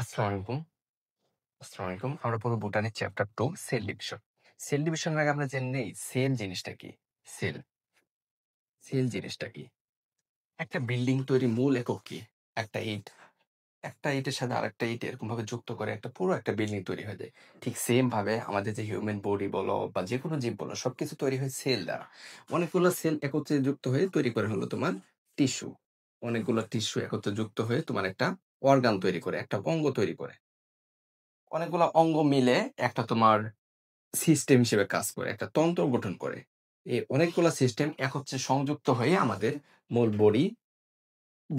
আসসালামু আলাইকুম। আমরা পড়ব botany chapter 2 cell division. Cell ডিভিশনের আগে আমরা জেনে নেই সেল জিনিসটা কি? সেল, সেল জিনিসটা কি? একটা বিল্ডিং তৈরির মূল একক কি? একটা ইট। একটা ইটের সাথে আরেকটা ইট এরকমভাবে যুক্ত করে একটা পুরো একটা বিল্ডিং তৈরি হয়ে যায়। ঠিক সেম ভাবে আমাদের যে হিউম্যান বডি বলো বা যেকোনো জীব বলো সবকিছু তৈরি হয় সেল দ্বারা। অনেকগুলো সেল একত্রে যুক্ত হয়ে তৈরি করে হলো তোমার টিস্যু। অনেকগুলো টিস্যু একত্রে যুক্ত হয়ে তোমার একটা অর্গান তৈরি করে, একটা অঙ্গ তৈরি করে। অনেকগুলা অঙ্গ মিলে একটা তোমার সিস্টেম হিসেবে কাজ করে, একটা তন্ত্র গঠন করে। এই অনেকগুলা সিস্টেম একত্রে সংযুক্ত হয়ে আমাদের মূল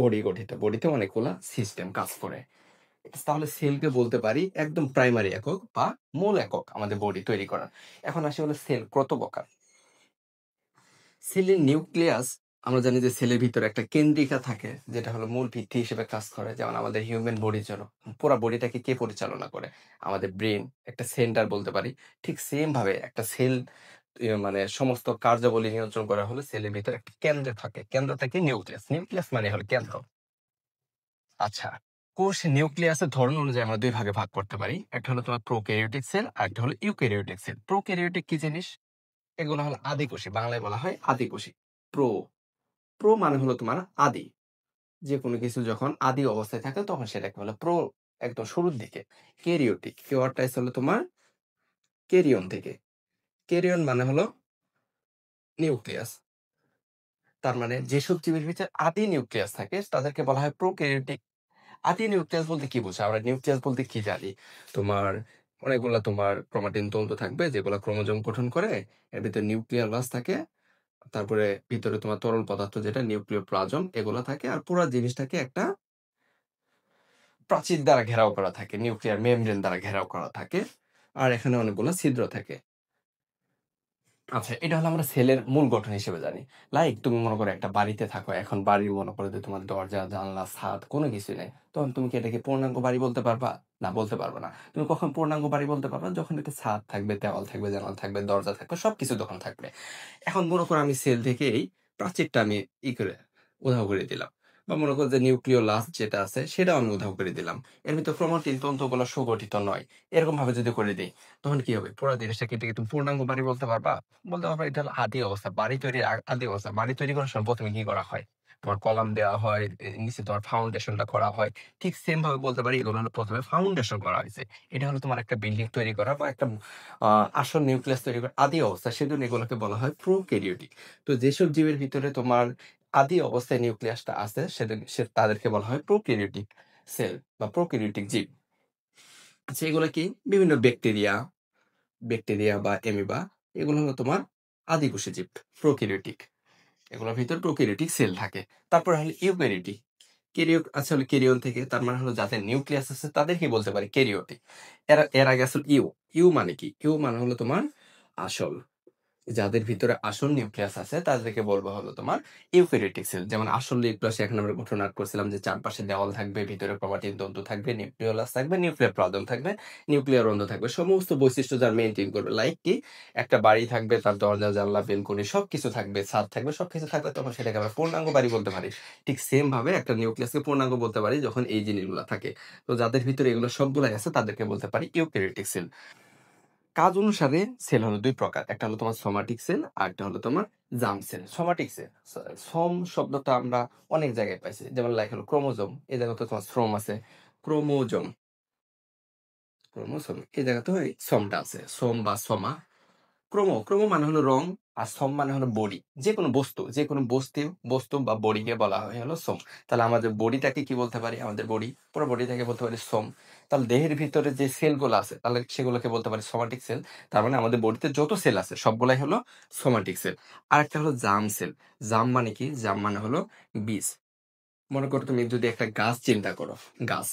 বডি গঠিত। বডিতে অনেকগুলা সিস্টেম কাজ করে। তাহলে সেলকে বলতে পারি একদম প্রাইমারি একক বা মূল একক আমাদের বডি তৈরি করার। এখন আসি হলো সেল কত প্রকার? সেলের নিউক্লিয়াস আমরা জানি যে সেলের ভিতরে একটা কেন্দ্রিকা থাকে যেটা হলো মূল ভিত্তি হিসেবে কাজ করে। যেমন আমাদের হিউম্যান বডির জন্য পুরা বডিটাকে কে পরিচালনা করে? আমাদের ব্রেন একটা সেন্টার বলতে পারি। ঠিক সেম ভাবে একটা সেল মানে সমস্ত কার্যাবলী নিয়ন্ত্রণ করা হলে সেলের ভিতরে একটা কেন্দ্র থাকে। কেন্দ্রটাকে নিউক্লিয়াস। নিউক্লিয়াস মানে হলো কেন্দ্র। আচ্ছা, কোষ নিউক্লিয়াসের ধরন অনুযায়ী আমরা দুই ভাগে ভাগ করতে পারি। একটা হলো তোমার প্রোক্যারিওটিক সেল আর একটা হলো ইউক্যারিওটিক সেল। প্রোক্যারিওটিক কি জিনিস? এগুলো হলো আদিকোষী। বাংলায় বলা হয় আদিকোষী। প্রো প্রো মানে হলো তোমার আদি। যে কোনো কিছু যখন আদি অবস্থায় থাকে তখন সেটাকে বলে প্রো, একদম শুরুর দিকে। ক্যারিওটিক ওয়ার্ডটা এসে হলো তোমার ক্যারিয়ন থেকে। ক্যারিয়ন মানে হলো নিউক্লিয়াস। তার মানে যেসব জীবের ভিতরে আদি নিউক্লিয়াস থাকে তাদেরকে বলা হয় প্রোক্যারিওটিক। আদি নিউক্লিয়াস বলতে কি বোঝায়? আমরা নিউক্লিয়াস বলতে কি জানি? তোমার অনেকগুলা তোমার ক্রোমাটিন তন্তু থাকবে যেগুলা ক্রোমোজোম গঠন করে। এর ভিতরে নিউক্লিয়াস থাকে। তারপরে ভিতরে তোমার তরল পদার্থ যেটা নিউক্লিওপ্লাজম এগুলা থাকে। আর পুরা জিনিসটাকে একটা প্রাচীর দ্বারা ঘেরাও করা থাকে, নিউক্লিয়ার মেমব্রেন দ্বারা ঘেরাও করা থাকে। আর এখানে অনেকগুলো ছিদ্র থাকে। আচ্ছা, এটা হলো আমরা সেলের মূল গঠন হিসেবে জানি। লাইক তুমি মনে করো একটা বাড়িতে থাকো, এখন বাড়ির মনে করো যে তোমার দরজা, জানলা, ছাদ কোনো কিছুই নাই। তখন তুমি কি এটাকে পূর্ণাঙ্গ বাড়ি বলতে পারবা? না, বলতে পারবা না। তুমি কখন পূর্ণাঙ্গ বাড়ি বলতে পারবা? যখন একটা ছাদ থাকবে, দেওয়াল থাকবে, জানালা থাকবে, দরজা থাকবে, সবকিছু তখন থাকবে। এখন মনে করো আমি সেল থেকে এই প্রাচীরটা আমি করে উধাও করে দিলাম। বা মনে করো যে নিউক্লিওলাস যেটা আছে সেটাও আমি উধাও করে দিলাম। এর ভিতরে ক্রোমাটিন তন্তুগুলো সুগঠিত নয়। এরকম ভাবে যদি করে দিই, তখন কি হবে? পুরো জিনিসটাকে এটাকে তুমি পূর্ণাঙ্গ বাড়ি বলতে পারবা? বলতে পারবা এটা হলো আদি অবস্থা। বাড়ি তৈরির আদি অবস্থা। বাড়ি তৈরি করার সময় ১ম এ কি করা হয়? তোমার কলাম দেওয়া হয়, নিচে তোমার ফাউন্ডেশনটা করা হয়। ঠিক সেম ভাবে বলতে পারি এগুলো হলো ১ম এ ফাউন্ডেশন করা হইছে। এটা হলো তোমার একটা বিল্ডিং তৈরি করা বা একটা আসল নিউক্লিয়াস তৈরি করার আদি অবস্থা। সেজন্য এগুলোকে বলা হয় প্রোক্যারিওটিক। তো যেসব জীবের ভিতরে তোমার আদি অবস্থায় নিউক্লিয়াসটা আছে তাদেরকে বলা হয় প্রোক্যারিওটিক সেল বা প্রোক্যারিওটিক জীব। আচ্ছা, এগুলো কি? বিভিন্ন ব্যাকটেরিয়া বা অ্যামিবা এগুলো হলো তোমার আদিকোষী জীব, প্রোক্যারিওটিক। এগুলোর ভিতর প্রোক্যারিওটিক সেল থাকে। তারপর হলো ইউক্যারিওটিক। আচ্ছা হলো ক্যারিয়ন থেকে, তার মানে হলো যাদের নিউক্লিয়াস আছে তাদেরকে বলতে পারি ক্যারিওটিক। এর আগে আসলে ইউ মানে কি? ইউ মানে হলো তোমার আসল। যাদের ভিতরে আসল নিউক্লিয়াস আছে তাদেরকে বলবো হলো তোমার ইউক্যারিওটিক সেল। যেমন আসল নিউক্লিয়াস এখন আমরা গঠন করছিলাম যে চারপাশে দেওয়াল থাকবে, ভিতরে ক্রোমাটিন তন্তু থাকবে, নিউক্লিওলাস থাকবে, নিউক্লিয়ার প্লাজম থাকবে, নিউক্লিয়ার রন্ধ্র থাকবে। সমস্ত বৈশিষ্ট্য যার মেইনটেইন করবে। লাইক কি? একটা বাড়ি থাকবে, তার দরজা, জানলা, বেলকনি সবকিছু থাকবে, ছাদ থাকবে, সবকিছু থাকবে, তখন সেটাকে আমরা পূর্ণাঙ্গ বাড়ি বলতে পারি। ঠিক সেম ভাবে একটা নিউক্লিয়াসকে পূর্ণাঙ্গ বলতে পারি যখন এই জিনিসগুলো থাকে। তো যাদের ভিতরে এগুলো সবগুলাই আছে তাদেরকে বলতে পারি ইউক্যারিওটিক সেল। কাজ অনুসারে সেল হলো ২ প্রকার। একটা হলো তোমার সোমাটিক সেল, আরেকটা হলো তোমার জার্ম সেল। সোমাটিক সেল, সোম শব্দটা আমরা অনেক জায়গায় পাইছি। যেমন লাইক হলো ক্রোমোজোম, এই জায়গাতে তোমার শ্রম আছে। ক্রোমোজোম, ক্রোমোসোম এই জায়গাতেও এই সোমটা আছে। সোম বা সোমা। ক্রোমো মানে হলো রং, আর সোম মানে হলো বডি। যেকোনো বস্তু বা বডিকে বলা হয় হলো সোম। তাহলে আমাদের বডিটাকে কি বলতে পারি? আমাদের বডি, পুরো বডিটাকে বলতে পারি সোম। তাহলে দেহের ভিতরে যে সেলগুলো আছে তাহলে সেগুলোকে বলতে পারি সোমাটিক সেল। তার মানে আমাদের বডিতে যত সেল আছে সবগুলাই হলো সোমাটিক সেল। আরেকটা হলো জার্ম সেল। জার্ম মানে কি? জার্ম মানে হলো বীজ। মনে করো তুমি যদি একটা গাছ চিন্তা করো, গাছ,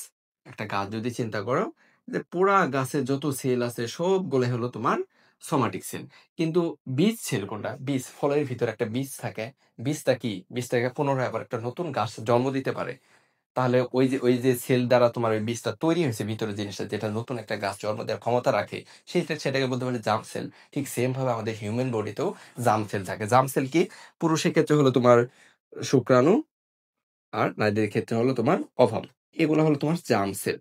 একটা গাছ যদি চিন্তা করো যে পুরা গাছে যত সেল আছে সবগুলো হলো তোমার সোমাটিক সেল। কিন্তু বীজ সেল কোনটা? বীজ, ফলের ভিতরে একটা বীজ থাকে। বীজটা কি? বীজটাকে পুনরায় আবার একটা নতুন গাছ জন্ম দিতে পারে। তাহলে ওই যে সেল দ্বারা তোমার ওই বীজটা তৈরি হয়েছে, ভিতরে জিনিসটা যেটা নতুন একটা গাছ জন্ম দেওয়ার ক্ষমতা রাখে, সেটাকে বলতে পারি জার্ম সেল। ঠিক সেম ভাবে আমাদের হিউম্যান বডিতেও জার্ম সেল থাকে। জার্ম সেল কি? পুরুষের ক্ষেত্রে হলো তোমার শুক্রাণু, আর নারীদের ক্ষেত্রে হলো তোমার অভাব। এগুলো হলো তোমার জার্ম সেল।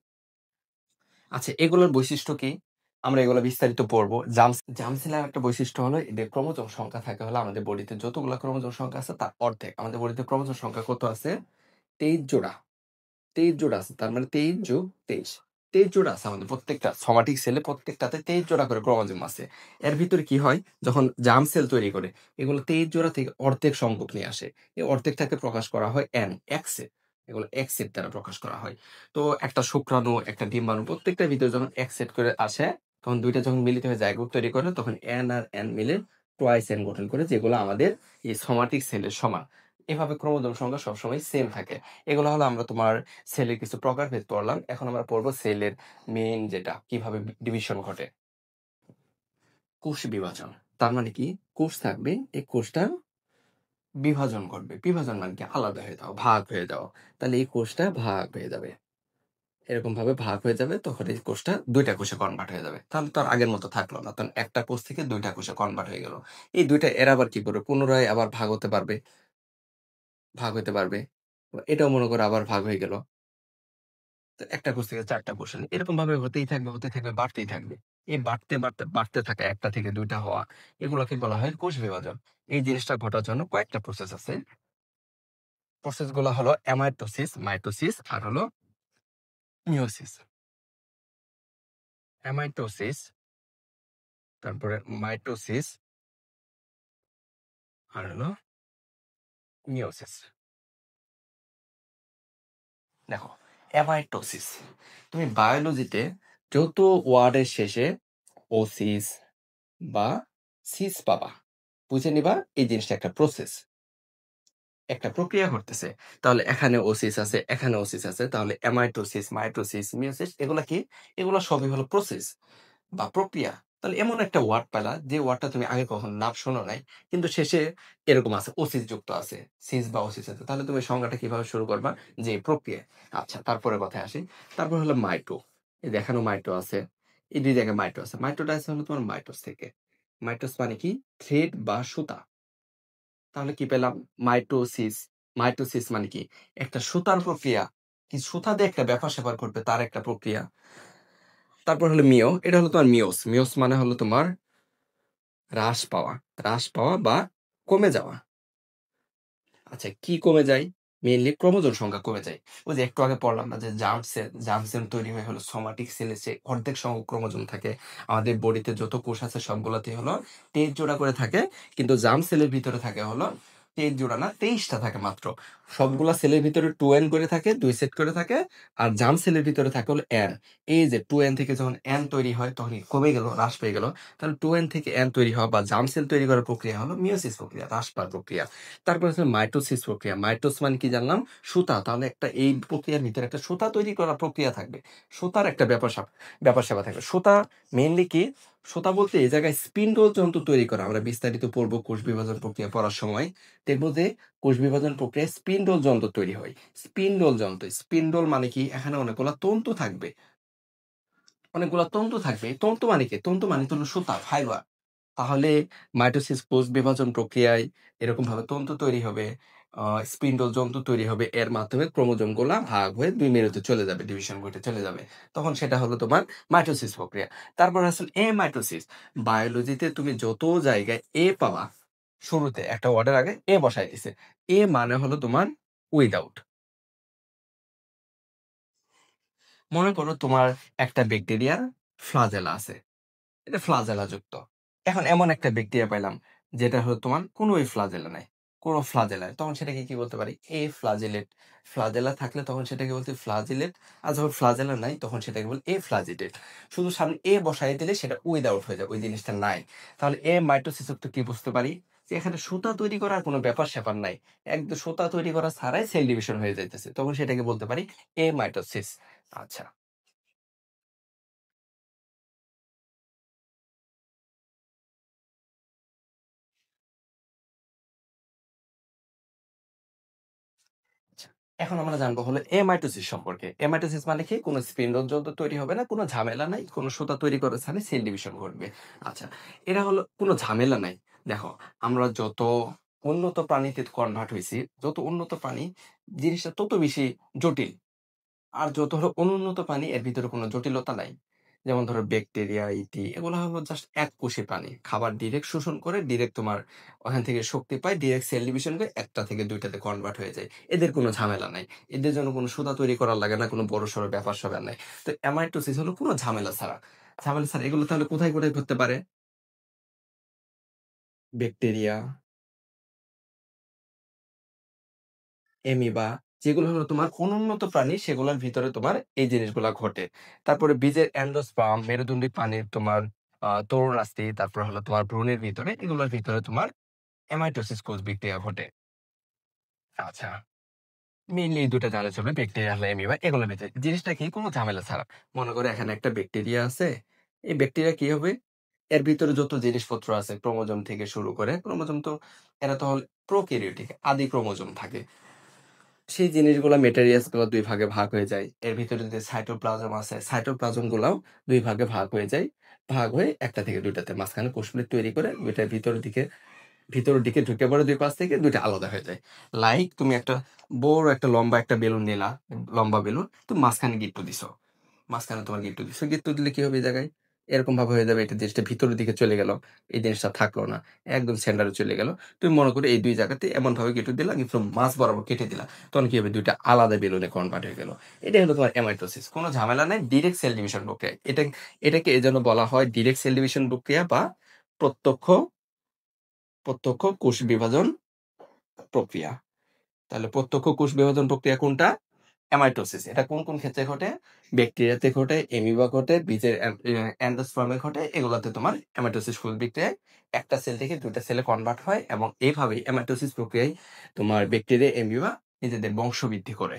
আচ্ছা, এগুলোর বৈশিষ্ট্য কি? আমরা এগুলো বিস্তারিত পড়বো। জার্ম সেলের একটা বৈশিষ্ট্য হলো এদের ক্রোমোজোম সংখ্যা থাকে হলো আমাদের বডিতে যতগুলা ক্রোমোজোম সংখ্যা আছে তার অর্ধেক। আমাদের বডিতে ক্রোমোজোম সংখ্যা কত আছে? ২৩ জোড়া। ২৩ জোড়া আছে। তার মানে ২৩ যোগ ২৩। ২৩ জোড়া আছে আমাদের প্রত্যেকটা সোমাটিক সেলে প্রত্যেকটাতে ২৩ জোড়া করে ক্রোমোজোম আছে। এর ভিতরে কি হয়? যখন জার্ম সেল তৈরি করে, এগুলো ২৩ জোড়া থেকে অর্ধেক সংখ্যক নিয়ে আসে। এই অর্ধেকটাকে প্রকাশ করা হয় এক্স এ। এগুলো এক্স এর দ্বারা প্রকাশ করা হয়। তো একটা শুক্রাণু, একটা ডিম্বাণু প্রত্যেকটার ভিতরে যখন এক্স সেট করে আসে, তখন ২ টা যখন মিলিত হয়ে জাইগোট তৈরি করে, তখন এন আর এন মিলে টোয়াইস এন গঠন করে, যেগুলো আমাদের এই সোমাটিক সেলের সমান। এভাবে ক্রোমোজোম সংখ্যা সবসময় সেম থাকে। এগুলো হলো আমরা তোমার সেলের কিছু প্রকারভেদ পড়লাম। এখন আমরা পড়বো সেলের মেইন যেটা কিভাবে ডিভিশন ঘটে। কোষ বিভাজন। তার মানে কি? কোষ থাকবে, এই কোষটা বিভাজন ঘটবে। বিভাজন মানে কি? আলাদা হয়ে যাওয়া, ভাগ হয়ে যাওয়া। তাহলে এই কোষটা ভাগ হয়ে যাবে। এরকম ভাবে ভাগ হয়ে যাবে, তখন এই কোষটা ২ টা কোষে কনভার্ট হয়ে যাবে। তাহলে তো আর আগের মতো থাকলো না। তখন একটা কোষ থেকে ২ টা কোষে কনভার্ট হয়ে গেল। এই ২ টা এরা আবার কি করবে? পুনরায় আবার ভাগ হতে পারবে, ভাগ হইতে পারবে। এটাও মনে করো আবার ভাগ হয়ে গেল। তো একটা কোষ থেকে ৪ টা কোষ হলো। এরকম ভাবে হতেই থাকবে, বাড়তেই থাকবে। এই বাড়তে থাকা ১ টা থেকে ২ টা হওয়া, এগুলোকে বলা হয় কোষ বিভাজন। এই জিনিসটা ঘটার জন্য কয়েকটা প্রসেস আছে। প্রসেস গুলো হলো অ্যামাইটোসিস, মাইটোসিস আর হলো মিয়োসিস। অ্যামাইটোসিস, তারপরে মাইটোসিস আর হলো মিয়োসিস। দেখো, অ্যামাইটোসিস। তুমি বায়োলজিতে যত ওয়ার্ডের শেষে ওসিস বা সিস পাবা, বুঝে নিবা এই জিনিসটা একটা প্রসেস, একটা প্রক্রিয়া ঘটতেছে। তাহলে এখানে ওসিস আছে, এখানে ওসিস আছে। তাহলে অ্যামাইটোসিস, মাইটোসিস, মিয়োসিস এগুলা কি? এগুলা সবই হলো প্রসেস বা প্রক্রিয়া। তাহলে এমন একটা ওয়ার্ড পেলা যে ওয়ার্ডটা তুমি আগে কখনো নাম শোনো নাই। কিন্তু শেষে এরকম আছে, ওসিস যুক্ত আছে। সিস বা ওসিস আছে। তাহলে তুমি সংজ্ঞাটা কিভাবে শুরু করবা? যে প্রক্রিয়া। আচ্ছা, তারপরে কথায় আসি। তারপর হলো মাইটো। এই যে এখানেও মাইটো আছে। এই ২ জায়গায় মাইটো আছে। মাইটোটা আছে হলো তোমার মাইটোস থেকে। মাইটোস মানে কি? থ্রেড বা সুতা। তাহলে কি পেলাম? মাইটোসিস। মাইটোসিস মানে কি? একটা সুতার প্রক্রিয়া। কি সুতা দিয়ে একটা ব্যাপার-স্যাপার ঘটবে, তার একটা প্রক্রিয়া। তারপর হলো মিও। এটা হলো তোমার মিয়োস। মিয়োস মানে হলো তোমার হ্রাস পাওয়া। হ্রাস পাওয়া বা কমে যাওয়া। আচ্ছা, কি কমে যায়? মেইনলি ক্রোমোজোম সংখ্যা কমে যায়। ওই যে একটু আগে পড়লাম না যে জার্ম সেল তৈরি হয়ে হলো সোমাটিক সেলের চেয়ে অর্ধেক সংখ্যক ক্রোমোজোম থাকে। আমাদের বডিতে যত কোষ আছে সবগুলাতেই হলো ২৩ জোড়া করে থাকে। কিন্তু জার্ম সেলের ভিতরে থাকে হলো ২৩ জোড়া না, ২৩ টা থাকে মাত্র। সবগুলা সেলের ভিতরে 2n করে থাকে, ২ সেট করে থাকে। আর জার্ম সেলের ভিতরে থাকে হলো n। এই যে 2n থেকে যখন n তৈরি হয় তখন কমে গেল, হ্রাস পেয়ে গেল। তাহলে 2n থেকে n তৈরি হওয়া বা জার্ম সেল তৈরি করার প্রক্রিয়া হলো মিয়োসিস প্রক্রিয়া, হ্রাস পাওয়ার প্রক্রিয়া। তারপর হচ্ছে মাইটোসিস প্রক্রিয়া। মাইটোস মানে কি জানলাম? সুতা। তাহলে একটা এই প্রক্রিয়ার ভিতরে একটা সুতা তৈরি করার প্রক্রিয়া থাকবে। সুতার একটা ব্যাপার-স্যাপার থাকবে। সুতা মেইনলি কি? সুতা বলতে এই জায়গায় স্পিন্ডল যন্ত্র তৈরি করা। আমরা বিস্তারিত পড়বো কোষ বিভাজন প্রক্রিয়া পড়ার সময়। দেখব যে কোষ বিভাজন প্রক্রিয়ায় স্পিন্ডল যন্ত্র তৈরি হয়। স্পিন্ডল যন্ত্র। স্পিন্ডল মানে কি? এখানে অনেকগুলা তন্তু থাকবে। অনেকগুলা তন্তু থাকবে। এই তন্তু মানে কি? তন্তু মানে তো হলো সুতা, ফাইবার। তাহলে মাইটোসিস কোষ বিভাজন প্রক্রিয়ায় এরকমভাবে তন্তু তৈরি হবে, স্পিন্ডল যন্ত্র তৈরি হবে। এর মাধ্যমে ক্রোমোজোম গুলা ভাগ হয়ে ২ মেরুতে চলে যাবে, ডিভিশন ঘটে চলে যাবে। তখন সেটা হলো তোমার মাইটোসিস প্রক্রিয়া। তারপর আসলে এমাইটোসিস। বায়োলজিতে তুমি যত জায়গায় পাবা, শুরুতে একটা ওয়ার্ডের আগে বসায় দিছে। মানে হলো তোমার উইথআউট। মনে করো তোমার একটা ব্যাকটেরিয়ার ফ্লাজেলা আছে। এটা ফ্লাজেলা যুক্ত। এখন এমন একটা ব্যাকটেরিয়া পাইলাম যেটা হলো তোমার কোনোই ফ্লাজেলা নাই। কোনো ফ্লাজেলা নাই। তখন সেটাকে কি বলতে পারি? ফ্লাজেলেট। ফ্লাজেলা থাকলে তখন সেটাকে বলতে ফ্লাজেলেট। আর যখন ফ্লাজেলা নাই তখন সেটাকে বলি ফ্লাজেটেট। শুধু সামনে বসায় দিলে সেটা উইথআউট হয়ে যায়। ওই জিনিসটা নাই। তাহলে মাইটোসিস তো কি বুঝতে পারি? যে এখানে সুতা তৈরি করার কোনো ব্যাপার-স্যাপার নাই। একদম সুতা তৈরি করা ছাড়াই সেল ডিভিশন হয়ে যাইতেছে। তখন সেটাকে বলতে পারি মাইটোসিস। আচ্ছা। আচ্ছা। এখন আমরা জানবো হলো এমাইটোসিস সম্পর্কে। এমাইটোসিস মানে কি? কোন স্পিন্ডল যন্ত্র তৈরি হবে না, কোন ঝামেলা নাই, কোন সুতা তৈরি করার ছাড়াই সেল ডিভিশন ঘটবে। আচ্ছা, এটা হলো কোন ঝামেলা নাই। দেখো, আমরা যত উন্নত প্রাণীতে কনভার্ট হইছি, যত উন্নত প্রাণী জিনিসটা তত বেশি জটিল। আর যত হলো অনুন্নত প্রাণী এর ভিতরে কোনো জটিলতা নাই। যেমন ধরো ব্যাকটেরিয়া, ইতি এগুলো হলো জাস্ট এককোষী প্রাণী। খাবার ডিরেক্ট শোষণ করে ডিরেক্ট তোমার ওখান থেকে শক্তি পায়, ডিরেক্ট সেল ডিভিশন করে ১ টা থেকে ২ টাতে কনভার্ট হয়ে যায়। এদের কোনো ঝামেলা নাই। এদের জন্য কোনো সুতা তৈরি করা লাগে না, কোনো বড়সড় ব্যাপার-স্যাপার নাই। তো এমাইটোসিস হলো কোনো ঝামেলা ছাড়া। ঝামেলা ছাড়া এগুলো তাহলে কোথায়, কোথায় ঘটতে পারে? ব্যাকটেরিয়া, অ্যামিবা যেগুলো হলো তোমার অনুন্নত প্রাণী সেগুলোর ভিতরে তোমার এই জিনিসগুলা ঘটে। তারপরে বীজের এন্ডোস্পার্ম, মেরুদণ্ডী প্রাণীর তোমার তরুণাস্থি, তারপর হলো তোমার ভ্রূণের ভিতরে, এগুলোর ভিতরে তোমার এমাইটোসিস কোষ বিক্রিয়া ঘটে। আচ্ছা। মেইনলি এই ২ টা জানলে চলবে। ব্যাকটেরিয়া হলো অ্যামিবা এগুলোর ভিতরে। জিনিসটা কি? কোন ঝামেলা ছাড়া। মনে করো এখানে একটা ব্যাকটেরিয়া আছে। এই ব্যাকটেরিয়া কি হবে? এর ভিতরে যত জিনিসপত্র আছে ক্রোমোজোম থেকে শুরু করে, ক্রোমোজোম তো এরা তো হল প্রোক্যারিওটিক আদি ক্রোমোজোম থাকে। সেই জিনিসগুলা মেটেরিয়ালস গুলো ২ ভাগে ভাগ হয়ে যায়। এর ভিতরে যে সাইটোপ্লাজম আছে, সাইটোপ্লাজম গুলাও ২ ভাগে ভাগ হয়ে যায়। ভাগ হয়ে ১ টা থেকে ২ টাতে মাঝখানে কোষপ্লেট তৈরি করে ২ টা ভিতরের দিকে ঢুকে পড়ে ২ পাশ থেকে ২ টা আলাদা হয়ে যায়। লাইক তুমি একটা বড় একটা লম্বা একটা বেলুন নিলা, লম্বা বেলুন। তো মাঝখানে গিট্টু দিছো। মাঝখানে তোমার গিট্টু দিছো। গিট্টু দিলে কি হবে এই জায়গায়? এরকম ভাবে হয়ে যাবে এটা জিনিসটা ভিতরের দিকে চলে গেল। এই জিনিসটা থাকলো না। একদম সেন্টারে চলে গেল। তুমি মনে করো এই ২ জায়গাতে এমনভাবে গিট্টু দিলা কিন্তু মাঝ বরাবর কেটে দিলা। তখন কি হবে? ২ টা আলাদা বেলুনে কনভার্ট হয়ে গেল। এটাই হলো তোমার এমাইটোসিস। কোন ঝামেলা নাই। ডিরেক্ট সেল ডিভিশন প্রক্রিয়া। এটাকে এজন্য বলা হয় ডিরেক্ট সেল ডিভিশন প্রক্রিয়া বা প্রত্যক্ষ প্রত্যক্ষ কোষ বিভাজন প্রক্রিয়া। তাহলে প্রত্যক্ষ কোষ বিভাজন প্রক্রিয়া কোনটা? এমাইটোসিস। এটা কোন, কোন ক্ষেত্রে ঘটে? ব্যাকটেরিয়াতে ঘটে, অ্যামিবা ঘটে, বীজের এন্ডোস্পার্মে ঘটে। এগুলাতে তোমার এমাইটোসিস কোষ বিক্রিয়ায় একটা সেল থেকে ২ টা সেলে কনভার্ট হয় এবং এভাবেই এমাইটোসিস প্রক্রিয়ায় তোমার ব্যাকটেরিয়া, অ্যামিবা নিজেদের বংশবৃদ্ধি করে।